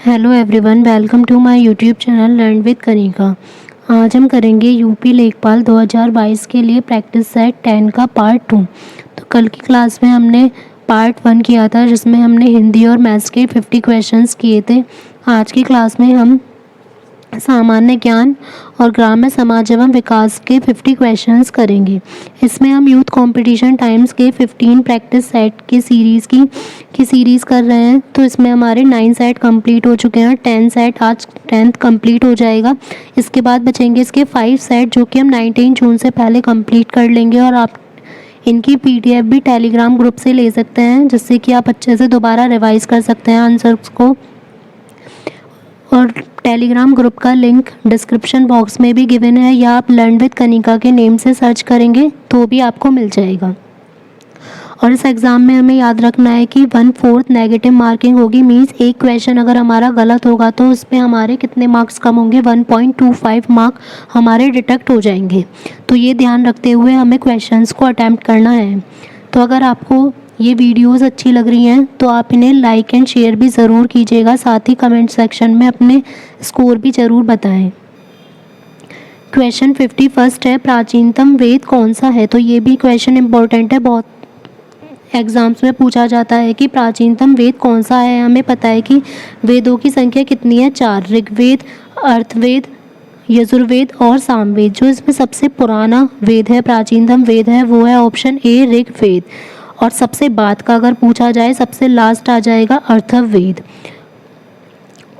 Hello everyone, welcome to my YouTube channel learn with Kanika. आज हम करेंगे यूपी लेखपाल 2022 के लिए प्रैक्टिस सेट 10 का पार्ट 2। तो कल की क्लास में हमने पार्ट 1 किया था जिसमें हमने हिंदी और मैथ्स के 50 क्वेश्चंस किए थे। आज की क्लास में हम सामान्य ज्ञान और ग्राम्य समाज एवं विकास के 50 क्वेश्चंस करेंगे। इसमें हम यूथ कंपटीशन टाइम्स के 15 प्रैक्टिस सेट की सीरीज़ कर रहे हैं। तो इसमें हमारे 9 सेट कंप्लीट हो चुके हैं, 10 सेट आज 10th कंप्लीट हो जाएगा। इसके बाद बचेंगे इसके 5 सेट जो कि हम 19 जून से पहले कंप्लीट कर लेंगे। और आप इनकी PDF भी टेलीग्राम ग्रुप से ले सकते हैं जिससे कि आप अच्छे से दोबारा रिवाइज कर सकते हैं आंसर्स को। और टेलीग्राम ग्रुप का लिंक डिस्क्रिप्शन बॉक्स में भी गिवन है, या आप लर्न विद कनिका के नेम से सर्च करेंगे तो भी आपको मिल जाएगा। और इस एग्ज़ाम में हमें याद रखना है कि 1/4 नेगेटिव मार्किंग होगी। मीन्स एक क्वेश्चन अगर हमारा गलत होगा तो उस पर हमारे कितने मार्क्स कम होंगे, 1.25 मार्क हमारे डिडक्ट हो जाएंगे। तो ये ध्यान रखते हुए हमें क्वेश्चंस को अटैम्प्ट करना है। तो अगर आपको ये वीडियोस अच्छी लग रही हैं तो आप इन्हें लाइक एंड शेयर भी ज़रूर कीजिएगा। साथ ही कमेंट सेक्शन में अपने स्कोर भी ज़रूर बताएं। क्वेश्चन 51 है, प्राचीनतम वेद कौन सा है। तो ये भी क्वेश्चन इम्पोर्टेंट है, बहुत एग्जाम्स में पूछा जाता है कि प्राचीनतम वेद कौन सा है। हमें पता है कि वेदों की संख्या कितनी है, 4। ऋग्वेद, अर्थवेद, यजुर्वेद और सामवेद। जो इसमें सबसे पुराना वेद है, प्राचीनतम वेद है, वो है ऑप्शन ए ऋग्वेद। और सबसे बाद का अगर पूछा जाए, सबसे लास्ट आ जाएगा अर्थवेद।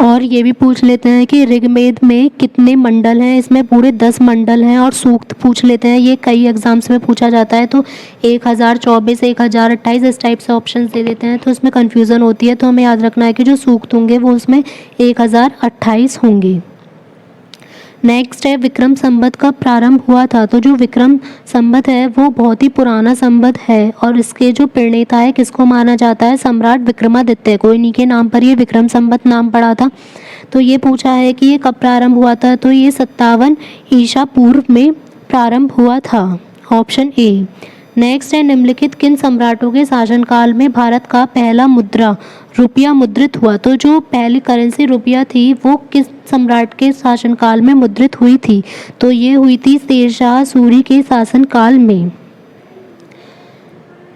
और ये भी पूछ लेते हैं कि ऋग्वेद में कितने मंडल हैं। इसमें पूरे 10 मंडल हैं। और सूक्त पूछ लेते हैं, ये कई एग्जाम्स में पूछा जाता है। तो 1024, 1028 इस टाइप से ऑप्शन दे देते हैं तो इसमें कन्फ्यूज़न होती है। तो हमें याद रखना है कि जो सूक्त होंगे वो उसमें 1028 होंगे। नेक्स्ट है, विक्रम संवत कब प्रारंभ हुआ था। तो जो विक्रम संवत है वो बहुत ही पुराना संवत है और इसके जो प्रणेता है किसको माना जाता है, सम्राट विक्रमादित्य को। इन्हीं के नाम पर ये विक्रम संवत नाम पड़ा था। तो ये पूछा है कि ये कब प्रारंभ हुआ था, तो ये 57 ईसा पूर्व में प्रारंभ हुआ था, ऑप्शन ए। नेक्स्ट है, निम्नलिखित किन सम्राटों के शासनकाल में भारत का पहला मुद्रा रुपया मुद्रित हुआ। तो जो पहली करेंसी रुपया थी वो किस सम्राट के शासनकाल में मुद्रित हुई थी, तो ये हुई थी शेरशाह सूरी के शासनकाल में।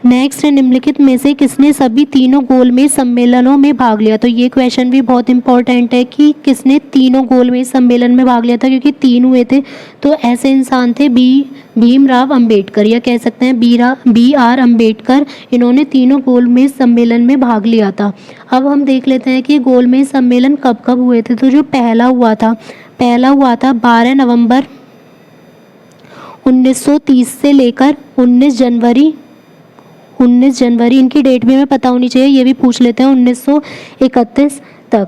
नेक्स्ट है, निम्नलिखित में से किसने सभी तीनों गोलमेज सम्मेलनों में भाग लिया। तो ये क्वेश्चन भी बहुत इंपॉर्टेंट है कि किसने तीनों गोलमेज सम्मेलन में भाग लिया था, क्योंकि 3 हुए थे। तो ऐसे इंसान थे भीमराव अंबेडकर, या कह सकते हैं BR अंबेडकर। इन्होंने तीनों गोलमेज सम्मेलन में भाग लिया था। अब हम देख लेते हैं कि गोलमेज सम्मेलन कब कब हुए थे। तो जो पहला हुआ था 12 नवंबर 1930 से लेकर 19 जनवरी, इनकी डेट भी हमें पता होनी चाहिए, ये भी पूछ लेते हैं, 1931 तक।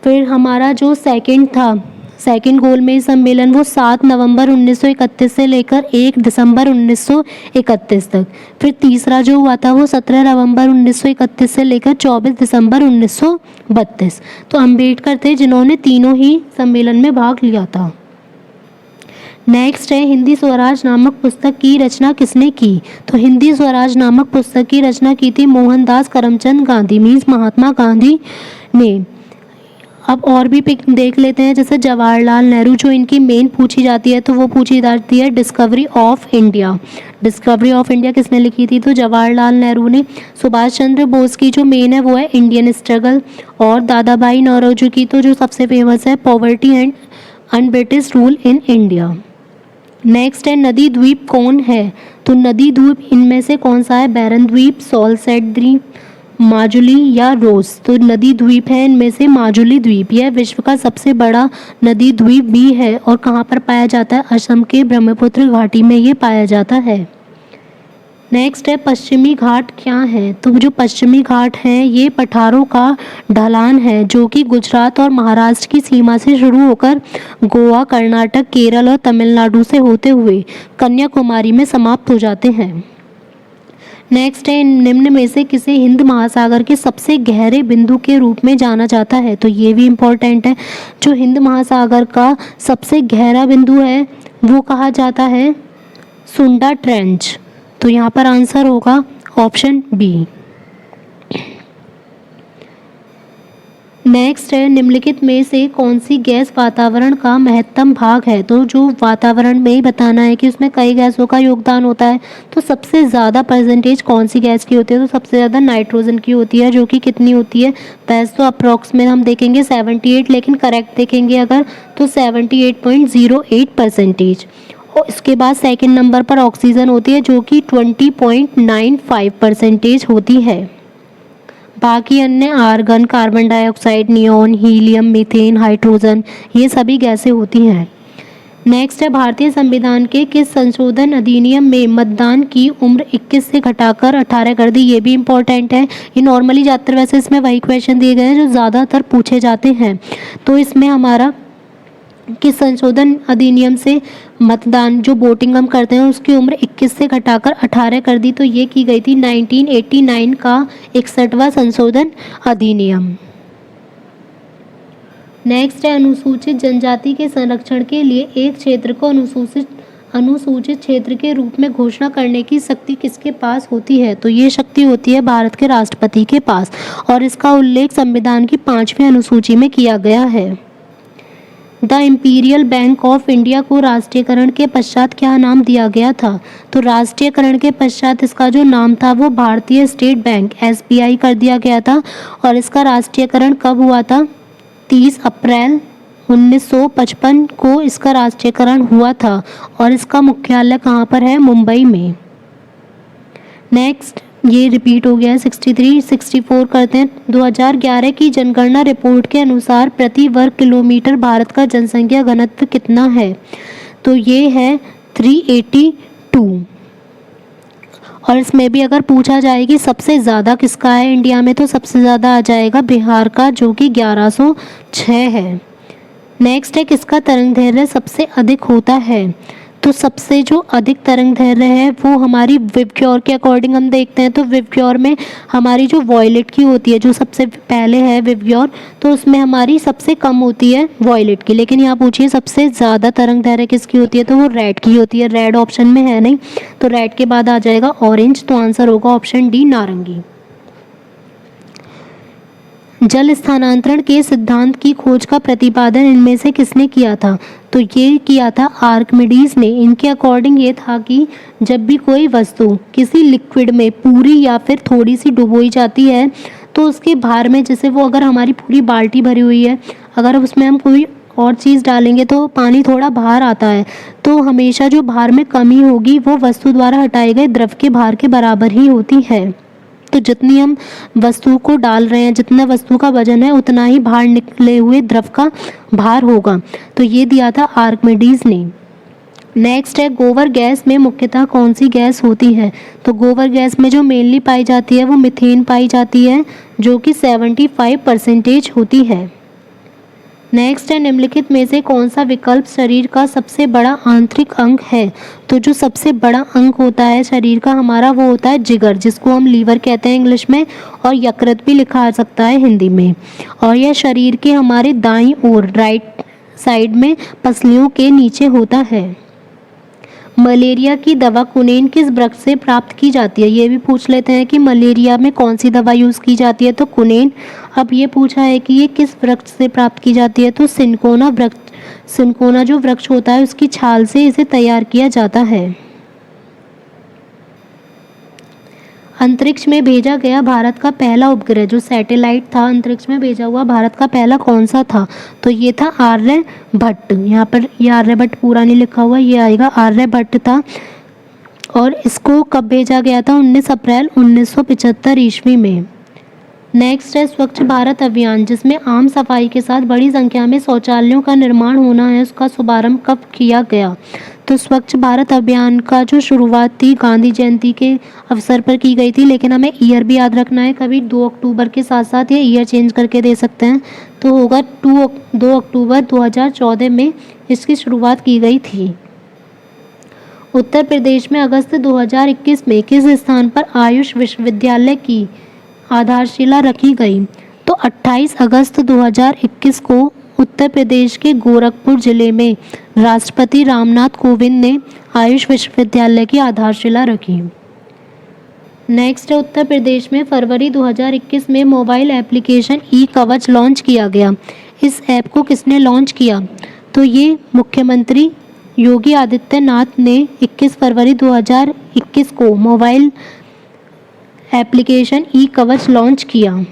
फिर हमारा जो सेकंड गोलमेज सम्मेलन वो 7 नवंबर 1931 से लेकर 1 दिसंबर 1931 तक। फिर तीसरा जो हुआ था वो 17 नवंबर 1931 से लेकर 24 दिसंबर 1932। तो अंबेडकर थे जिन्होंने तीनों ही सम्मेलन में भाग लिया था। नेक्स्ट है, हिंदी स्वराज नामक पुस्तक की रचना किसने की। तो हिंदी स्वराज नामक पुस्तक की रचना की थी मोहनदास करमचंद गांधी, मीन्स महात्मा गांधी ने। अब और भी पिक देख लेते हैं, जैसे जवाहरलाल नेहरू, जो इनकी मेन पूछी जाती है तो वो पूछी जाती है discovery of India. Discovery of India किसने लिखी थी, तो जवाहरलाल नेहरू ने। सुभाष चंद्र बोस की जो मेन है वो है इंडियन स्ट्रगल। और दादा भाई नौरोजी की तो जो सबसे फेमस है poverty and un-British rule in India. Next है, नदी द्वीप कौन है। तो नदी द्वीप इनमें से कौन सा है, बैरन द्वीप, सॉल्सेट द्वीप, माजुली या रोज। तो नदी द्वीप है इनमें से माजुली द्वीप। यह विश्व का सबसे बड़ा नदी द्वीप भी है। और कहाँ पर पाया जाता है, असम के ब्रह्मपुत्र घाटी में ये पाया जाता है। नेक्स्ट है, पश्चिमी घाट क्या है। तो जो पश्चिमी घाट हैं ये पठारों का ढलान है जो कि गुजरात और महाराष्ट्र की सीमा से शुरू होकर गोवा, कर्नाटक, केरल और तमिलनाडु से होते हुए कन्याकुमारी में समाप्त हो जाते हैं। नेक्स्ट है, निम्न में से किसे हिंद महासागर के सबसे गहरे बिंदु के रूप में जाना जाता है। तो ये भी इम्पोर्टेंट है। जो हिंद महासागर का सबसे गहरा बिंदु है वो कहा जाता है सुंडा ट्रेंच। तो यहाँ पर आंसर होगा ऑप्शन बी। नेक्स्ट है, निम्नलिखित में से कौन सी गैस वातावरण का महत्तम भाग है। तो जो वातावरण में ही बताना है कि उसमें कई गैसों का योगदान होता है, तो सबसे ज़्यादा परसेंटेज कौन सी गैस की होती है, तो सबसे ज़्यादा नाइट्रोजन की होती है, जो कि कितनी होती है, वैसे तो अप्रॉक्स में हम देखेंगे 78, लेकिन करेक्ट देखेंगे अगर तो 78.08%। और इसके बाद सेकेंड नंबर पर ऑक्सीजन होती है, जो कि 20.95% होती है। बाकी अन्य argon, carbon dioxide, neon, helium, methane, hydrogen, ये सभी गैसें होती हैं। नेक्स्ट है, भारतीय संविधान के किस संशोधन अधिनियम में मतदान की उम्र 21 से घटाकर 18 कर दी। ये भी इंपॉर्टेंट है, ये नॉर्मली ज़्यादातर वैसे इसमें वही क्वेश्चन दिए गए हैं जो ज़्यादातर पूछे जाते हैं। तो इसमें हमारा किस संशोधन अधिनियम से मतदान जो वोटिंग हम करते हैं उसकी उम्र 21 से घटाकर 18 कर दी। तो ये की गई थी 1989 का 61वां संशोधन अधिनियम। नेक्स्ट है, अनुसूचित जनजाति के संरक्षण के लिए एक क्षेत्र को अनुसूचित क्षेत्र के रूप में घोषणा करने की शक्ति किसके पास होती है। तो ये शक्ति होती है भारत के राष्ट्रपति के पास, और इसका उल्लेख संविधान की 5वीं अनुसूची में किया गया है। The imperial bank of India को राष्ट्रीयकरण के पश्चात क्या नाम दिया गया था। तो राष्ट्रीयकरण के पश्चात इसका जो नाम था वो भारतीय स्टेट बैंक SBI कर दिया गया था। और इसका राष्ट्रीयकरण कब हुआ था, 30 अप्रैल 1955 को इसका राष्ट्रीयकरण हुआ था। और इसका मुख्यालय कहाँ पर है, मुंबई में। नेक्स्ट, ये रिपीट हो गया है, 63, 64 करते हैं। 2011 की जनगणना रिपोर्ट के अनुसार प्रति वर्ग किलोमीटर भारत का जनसंख्या घनत्व कितना है। तो ये है 382। और इसमें भी अगर पूछा जाए कि सबसे ज़्यादा किसका है इंडिया में, तो सबसे ज़्यादा आ जाएगा बिहार का, जो कि 1106 है। नेक्स्ट है, किसका तरंग दैर्घ्य सबसे अधिक होता है। तो सबसे जो अधिक तरंग दैर्घ्य है वो हमारी विबग्योर के अकॉर्डिंग हम देखते हैं। तो विबग्योर में हमारी जो वॉयलेट की होती है, जो सबसे पहले है विबग्योर, तो उसमें हमारी सबसे कम होती है वॉयलेट की। लेकिन यहाँ पूछिए सबसे ज़्यादा तरंग दैर्घ्य किसकी होती है, तो वो रेड की होती है। रेड ऑप्शन में है नहीं, तो रेड के बाद आ जाएगा ऑरेंज। तो आंसर होगा ऑप्शन डी, नारंगी। जल स्थानांतरण के सिद्धांत की खोज का प्रतिपादन इनमें से किसने किया था। तो ये किया था आर्किमिडीज ने। इनके अकॉर्डिंग ये था कि जब भी कोई वस्तु किसी लिक्विड में पूरी या फिर थोड़ी सी डुबोई जाती है, तो उसके भार में, जैसे वो अगर हमारी पूरी बाल्टी भरी हुई है, अगर उसमें हम कोई और चीज़ डालेंगे तो पानी थोड़ा बाहर आता है, तो हमेशा जो भार में कमी होगी वो वस्तु द्वारा हटाए गए द्रव के भार के बराबर ही होती है। तो जितनी हम वस्तु को डाल रहे हैं, जितना वस्तु का वजन है, उतना ही बाहर निकले हुए द्रव का भार होगा। तो ये दिया था आर्किमिडीज ने। नेक्स्ट है, गोबर गैस में मुख्यतः कौन सी गैस होती है। तो गोबर गैस में जो मेनली पाई जाती है वो मीथेन पाई जाती है, जो कि 75% होती है। नेक्स्ट है, निम्नलिखित में से कौन सा विकल्प शरीर का सबसे बड़ा आंतरिक अंग है। तो जो सबसे बड़ा अंग होता है शरीर का हमारा वो होता है जिगर, जिसको हम लीवर कहते हैं इंग्लिश में, और यकृत भी लिखा जा सकता है हिंदी में। और यह शरीर के हमारे दाईं ओर, राइट साइड में, पसलियों के नीचे होता है। मलेरिया की दवा कुनेन किस वृक्ष से प्राप्त की जाती है। ये भी पूछ लेते हैं कि मलेरिया में कौन सी दवा यूज़ की जाती है, तो कुनेन। अब ये पूछा है कि ये किस वृक्ष से प्राप्त की जाती है, तो सिनकोना वृक्ष। सिनकोना जो वृक्ष होता है उसकी छाल से इसे तैयार किया जाता है। अंतरिक्ष में भेजा गया भारत का पहला उपग्रह, जो सैटेलाइट था अंतरिक्ष में भेजा हुआ भारत का पहला, कौन सा था। तो ये था आर्यभट्ट। यहाँ पर ये आर्यभट्ट पूरा नहीं लिखा हुआ, ये आएगा आर्यभट्ट था। और इसको कब भेजा गया था, 19 अप्रैल 1975 ईस्वी में। नेक्स्ट है, स्वच्छ भारत अभियान, जिसमें आम सफाई के साथ बड़ी संख्या में शौचालयों का निर्माण होना है, उसका शुभारंभ कब किया गया। तो स्वच्छ भारत अभियान का जो शुरुआत थी गांधी जयंती के अवसर पर की गई थी, लेकिन हमें ईयर भी याद रखना है, कभी 2 अक्टूबर के साथ साथ ये ईयर चेंज करके दे सकते हैं। तो होगा 2 अक्टूबर 2014 में इसकी शुरुआत की गई थी। उत्तर प्रदेश में अगस्त 2021 में किस स्थान पर आयुष विश्वविद्यालय की आधारशिला रखी गई। तो 28 अगस्त 2021 को उत्तर प्रदेश के गोरखपुर जिले में राष्ट्रपति रामनाथ कोविंद ने आयुष विश्वविद्यालय की आधारशिला रखी। नेक्स्ट है उत्तर प्रदेश में फरवरी 2021 में मोबाइल एप्लीकेशन ई कवच लॉन्च किया गया। इस ऐप को किसने लॉन्च किया? तो ये मुख्यमंत्री योगी आदित्यनाथ ने 21 फरवरी 2021 को मोबाइल एप्लीकेशन ई कवच लॉन्च किया।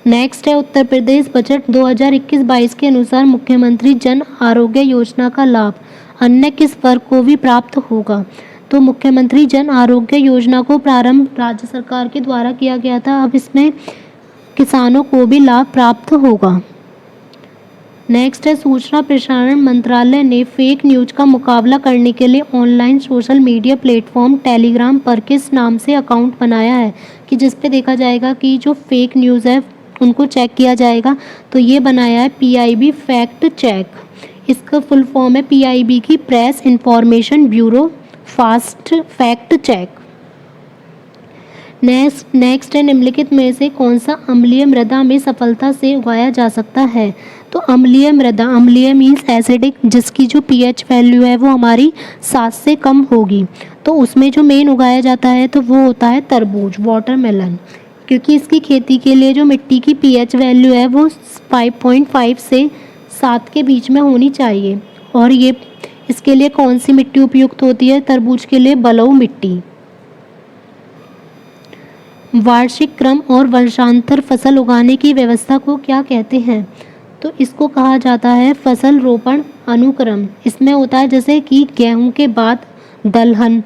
नेक्स्ट है उत्तर प्रदेश बजट 2021-22 के अनुसार मुख्यमंत्री जन आरोग्य योजना का लाभ अन्य किस वर्ग को भी प्राप्त होगा? तो मुख्यमंत्री जन आरोग्य योजना को प्रारंभ राज्य सरकार के द्वारा किया गया था। अब इसमें किसानों को भी लाभ प्राप्त होगा। नेक्स्ट है सूचना प्रसारण मंत्रालय ने फेक न्यूज का मुकाबला करने के लिए online social media platform Telegram पर किस नाम से अकाउंट बनाया है कि जिस पे देखा जाएगा कि जो फेक न्यूज़ है उनको चेक किया जाएगा। तो ये बनाया है PIB फैक्ट चेक। इसका फुल फॉर्म है PIB की press information bureau fast fact check. Next है निम्नलिखित में से कौन सा अम्लीय मृदा में सफलता से उगाया जा सकता है? तो अम्लीय मृदा, अम्लीय मीन्स एसिडिक, जिसकी जो pH वैल्यू है वो हमारी 7 से कम होगी, तो उसमें जो मेन उगाया जाता है तो वो होता है तरबूज, वाटरमेलन, क्योंकि इसकी खेती के लिए जो मिट्टी की pH वैल्यू है वो 5.5 से 7 के बीच में होनी चाहिए। और ये इसके लिए कौन सी मिट्टी उपयुक्त होती है? तरबूज के लिए बलुई मिट्टी। वार्षिक क्रम और वर्षांतर फसल उगाने की व्यवस्था को क्या कहते हैं? तो इसको कहा जाता है फसल रोपण अनुक्रम। इसमें होता है जैसे कि गेहूं के बाद दलहन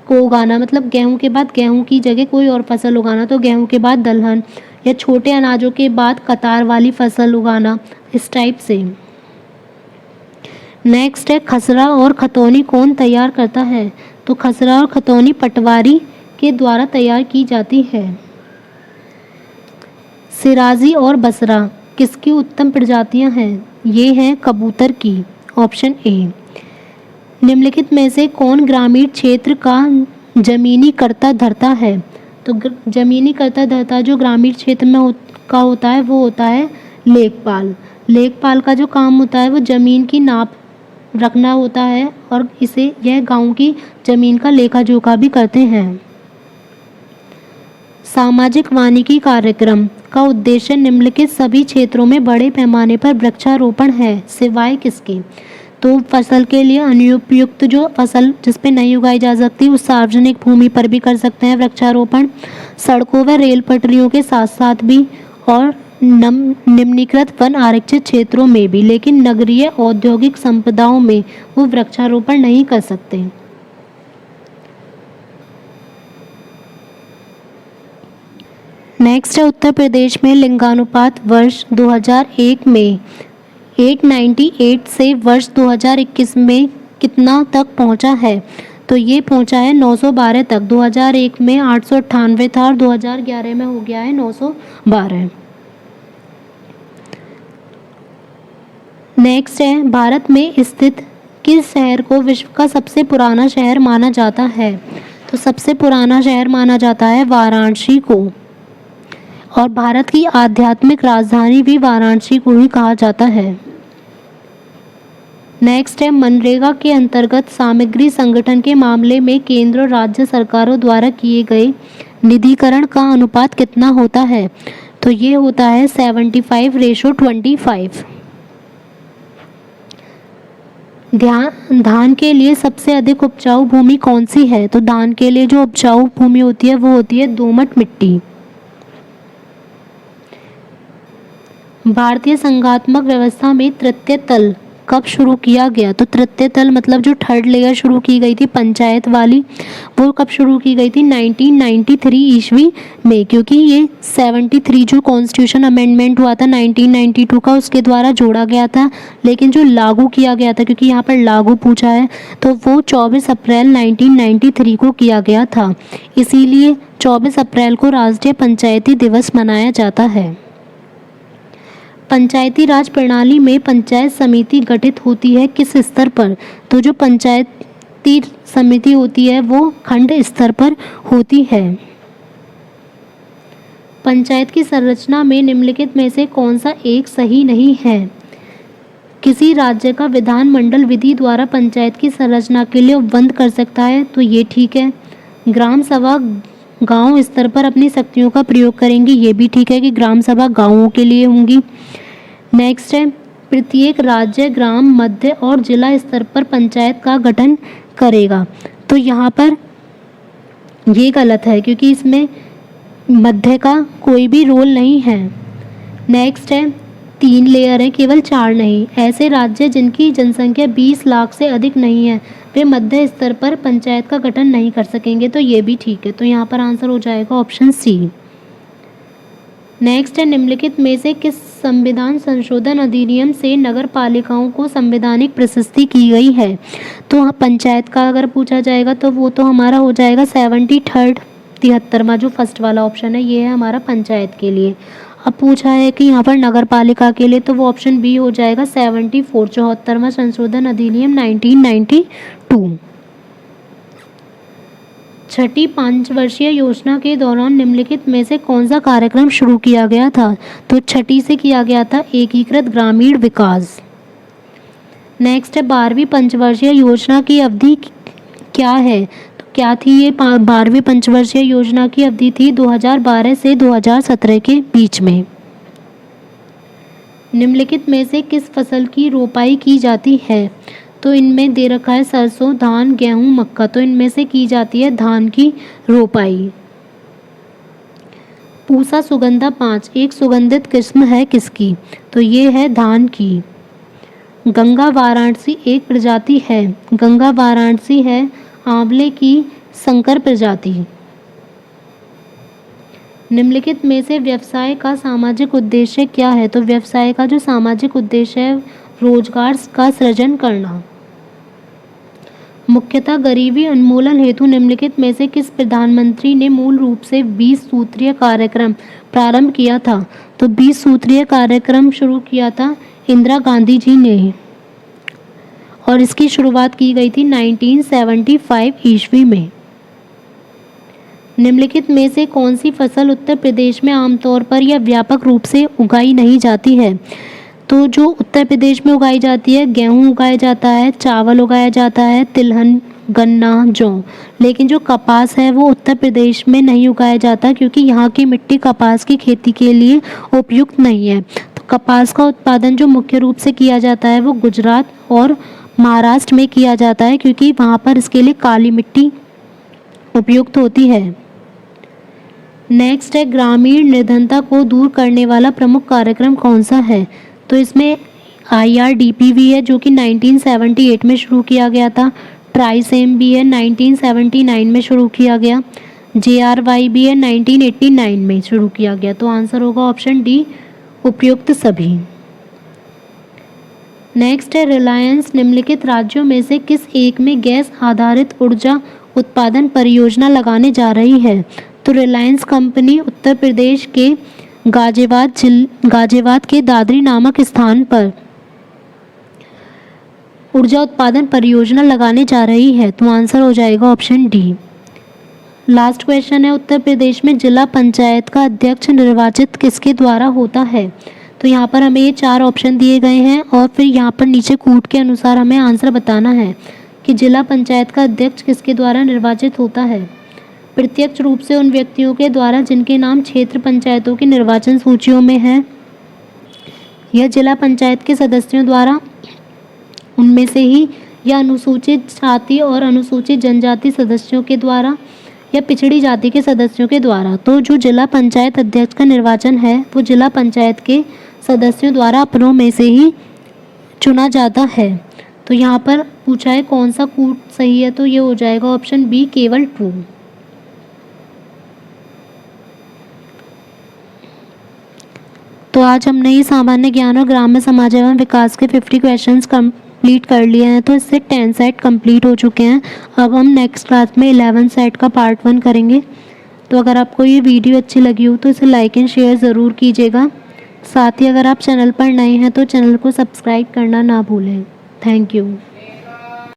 को उगाना, मतलब गेहूं के बाद गेहूं की जगह कोई और फसल उगाना, तो गेहूं के बाद दलहन, या छोटे अनाजों के बाद कतार वाली फसल उगाना, इस टाइप से। नेक्स्ट है खसरा और खतौनी कौन तैयार करता है? तो खसरा और खतौनी पटवारी के द्वारा तैयार की जाती है। सिराजी और बसरा किसकी उत्तम प्रजातियां हैं? ये हैं कबूतर की, ऑप्शन ए। निम्नलिखित में से कौन ग्रामीण क्षेत्र का जमीनी कर्ता धर्ता है? तो जमीनी कर्ता धर्ता जो ग्रामीण क्षेत्र में का होता है वो होता है लेखपाल। लेखपाल का जो काम होता है वो ज़मीन की नाप रखना होता है और यह गांव की ज़मीन का लेखा जोखा भी करते हैं। सामाजिक वानिकी कार्यक्रम का उद्देश्य निम्नलिखित सभी क्षेत्रों में बड़े पैमाने पर वृक्षारोपण है, सिवाय किसके? तो फसल के लिए अनुपयुक्त जो फसल जिस पे नहीं उगाई जा सकती उस सार्वजनिक भूमि पर भी कर सकते हैं वृक्षारोपण, सड़कों व रेल पटरियों के साथ साथ भी, और निम्नलिखित वन आरक्षित क्षेत्रों में भी, लेकिन नगरीय औद्योगिक संपदाओं में वो वृक्षारोपण नहीं कर सकते। नेक्स्ट है उत्तर प्रदेश में लिंगानुपात वर्ष 2001 में 898 से वर्ष 2021 में कितना तक पहुंचा है? तो ये पहुंचा है 912 तक। 2001 में 898 था और 2011 में हो गया है 912। नेक्स्ट है भारत में स्थित किस शहर को विश्व का सबसे पुराना शहर माना जाता है? तो सबसे पुराना शहर माना जाता है वाराणसी को, और भारत की आध्यात्मिक राजधानी भी वाराणसी को ही कहा जाता है। नेक्स्ट है मनरेगा के अंतर्गत सामग्री संगठन के मामले में केंद्र और राज्य सरकारों द्वारा किए गए निधिकरण का अनुपात कितना होता है? तो ये होता है 75:25। धान के लिए सबसे अधिक उपजाऊ भूमि कौन सी है? तो धान के लिए जो उपजाऊ भूमि होती है वो होती है दोमट मिट्टी। भारतीय संघात्मक व्यवस्था में तृतीय तल कब शुरू किया गया? तो तृतीय तल मतलब जो थर्ड लेयर शुरू की गई थी पंचायत वाली, वो कब शुरू की गई थी? 1993 ईस्वी में, क्योंकि ये 73 जो कॉन्स्टिट्यूशन अमेंडमेंट हुआ था 1992 का, उसके द्वारा जोड़ा गया था, लेकिन जो लागू किया गया था, क्योंकि यहाँ पर लागू पूछा है, तो वो 24 अप्रैल 1993 को किया गया था। इसीलिए 24 अप्रैल को राष्ट्रीय पंचायती दिवस मनाया जाता है। पंचायती राज प्रणाली में पंचायत समिति गठित होती है किस स्तर पर? तो जो पंचायती समिति होती है वो खंड स्तर पर होती है। पंचायत की संरचना में निम्नलिखित में से कौन सा एक सही नहीं है? किसी राज्य का विधानमंडल विधि द्वारा पंचायत की संरचना के लिए उपबंध कर सकता है, तो ये ठीक है। ग्राम सभा गांव स्तर पर अपनी शक्तियों का प्रयोग करेंगी, ये भी ठीक है कि ग्राम सभा गांवों के लिए होंगी। नेक्स्ट है प्रत्येक राज्य ग्राम, मध्य और जिला स्तर पर पंचायत का गठन करेगा, तो यहाँ पर ये गलत है क्योंकि इसमें मध्य का कोई भी रोल नहीं है। नेक्स्ट है 3 लेयर हैं, केवल 4 नहीं। ऐसे राज्य जिनकी जनसंख्या 20 लाख से अधिक नहीं है वे मध्य स्तर पर पंचायत का गठन नहीं कर सकेंगे, तो ये भी ठीक है। तो यहाँ पर आंसर हो जाएगा ऑप्शन सी। नेक्स्ट है निम्नलिखित में से किस संविधान संशोधन अधिनियम से नगर पालिकाओं को संवैधानिक प्रशस्ति की गई है? तो पंचायत का अगर पूछा जाएगा तो वो तो हमारा हो जाएगा 73वां जो फर्स्ट वाला ऑप्शन है, ये है हमारा पंचायत के लिए। अब पूछा है कि यहाँ पर नगर पालिका के लिए, तो वो ऑप्शन बी हो जाएगा 74वां संशोधन अधिनियम 1992। छठी पंचवर्षीय योजना के दौरान निम्नलिखित में से कौन सा कार्यक्रम शुरू किया गया था? तो छठी से किया गया था एकीकृत ग्रामीण विकास। नेक्स्ट है 12वीं पंचवर्षीय योजना की अवधि क्या है? तो क्या थी ये 12वीं पंचवर्षीय योजना की अवधि थी 2012 से 2017 के बीच में। निम्नलिखित में से किस फसल की रोपाई की जाती है? तो इनमें दे रखा है सरसों, धान, गेहूं, मक्का, तो इनमें से की जाती है धान की रोपाई। पूसा सुगंधा 5 एक सुगंधित किस्म है किसकी? तो ये है धान की। गंगा वाराणसी एक प्रजाति है, गंगा वाराणसी है आंवले की संकर प्रजाति। निम्नलिखित में से व्यवसाय का सामाजिक उद्देश्य क्या है? तो व्यवसाय का जो सामाजिक उद्देश्य है रोजगार का सृजन करना। मुख्यतः गरीबी उन्मूलन हेतु निम्नलिखित में से किस प्रधानमंत्री ने मूल रूप से 20 सूत्रीय कार्यक्रम प्रारंभ किया था? तो 20 सूत्रीय कार्यक्रम शुरू किया था इंदिरा गांधी जी ने, और इसकी शुरुआत की गई थी 1975 ईस्वी में। निम्नलिखित में से कौन सी फसल उत्तर प्रदेश में आमतौर पर या व्यापक रूप से उगाई नहीं जाती है? तो जो उत्तर प्रदेश में उगाई जाती है, गेहूं उगाया जाता है, चावल उगाया जाता है, तिलहन, गन्ना, जौ। लेकिन जो कपास है वो उत्तर प्रदेश में नहीं उगाया जाता क्योंकि यहाँ की मिट्टी कपास की खेती के लिए उपयुक्त नहीं है। तो कपास का उत्पादन जो मुख्य रूप से किया जाता है वो गुजरात और महाराष्ट्र में किया जाता है क्योंकि वहाँ पर इसके लिए काली मिट्टी उपयुक्त होती है। नेक्स्ट है ग्रामीण निर्धनता को दूर करने वाला प्रमुख कार्यक्रम कौन सा है? तो इसमें IRDP है जो कि 1978 में शुरू किया गया था, ट्राइसेम भी है 1979 में शुरू किया गया, JRY भी है 1989 में शुरू किया गया। तो आंसर होगा ऑप्शन डी उपयुक्त सभी। नेक्स्ट है रिलायंस निम्नलिखित राज्यों में से किस एक में गैस आधारित ऊर्जा उत्पादन परियोजना लगाने जा रही है? तो रिलायंस कंपनी उत्तर प्रदेश के गाजियाबाद के दादरी नामक स्थान पर ऊर्जा उत्पादन परियोजना लगाने जा रही है, तो आंसर हो जाएगा ऑप्शन डी। लास्ट क्वेश्चन है उत्तर प्रदेश में जिला पंचायत का अध्यक्ष निर्वाचित किसके द्वारा होता है? तो यहाँ पर हमें ये 4 ऑप्शन दिए गए हैं और फिर यहाँ पर नीचे कूट के अनुसार हमें आंसर बताना है कि जिला पंचायत का अध्यक्ष किसके द्वारा निर्वाचित होता है। प्रत्यक्ष रूप से उन व्यक्तियों के द्वारा जिनके नाम क्षेत्र पंचायतों की निर्वाचन सूचियों में है, यह जिला पंचायत के सदस्यों द्वारा उनमें से ही, या अनुसूचित जाति और अनुसूचित जनजाति सदस्यों के द्वारा, या पिछड़ी जाति के सदस्यों के द्वारा। तो जो जिला पंचायत अध्यक्ष का निर्वाचन है वो जिला पंचायत के सदस्यों द्वारा अपनों में से ही चुना जाता है। तो यहाँ पर पूछा है कौन सा कूट सही है, तो ये हो जाएगा ऑप्शन बी केवल ट्रू। तो आज हमने ही सामान्य ज्ञान और ग्राम्य समाज एवं विकास के 50 क्वेश्चंस कंप्लीट कर लिए हैं, तो इससे 10 सेट कंप्लीट हो चुके हैं। अब हम नेक्स्ट क्लास में 11 सेट का पार्ट 1 करेंगे। तो अगर आपको ये वीडियो अच्छी लगी हो तो इसे लाइक एंड शेयर ज़रूर कीजिएगा। साथ ही अगर आप चैनल पर नए हैं तो चैनल को सब्सक्राइब करना ना भूलें। Thank you.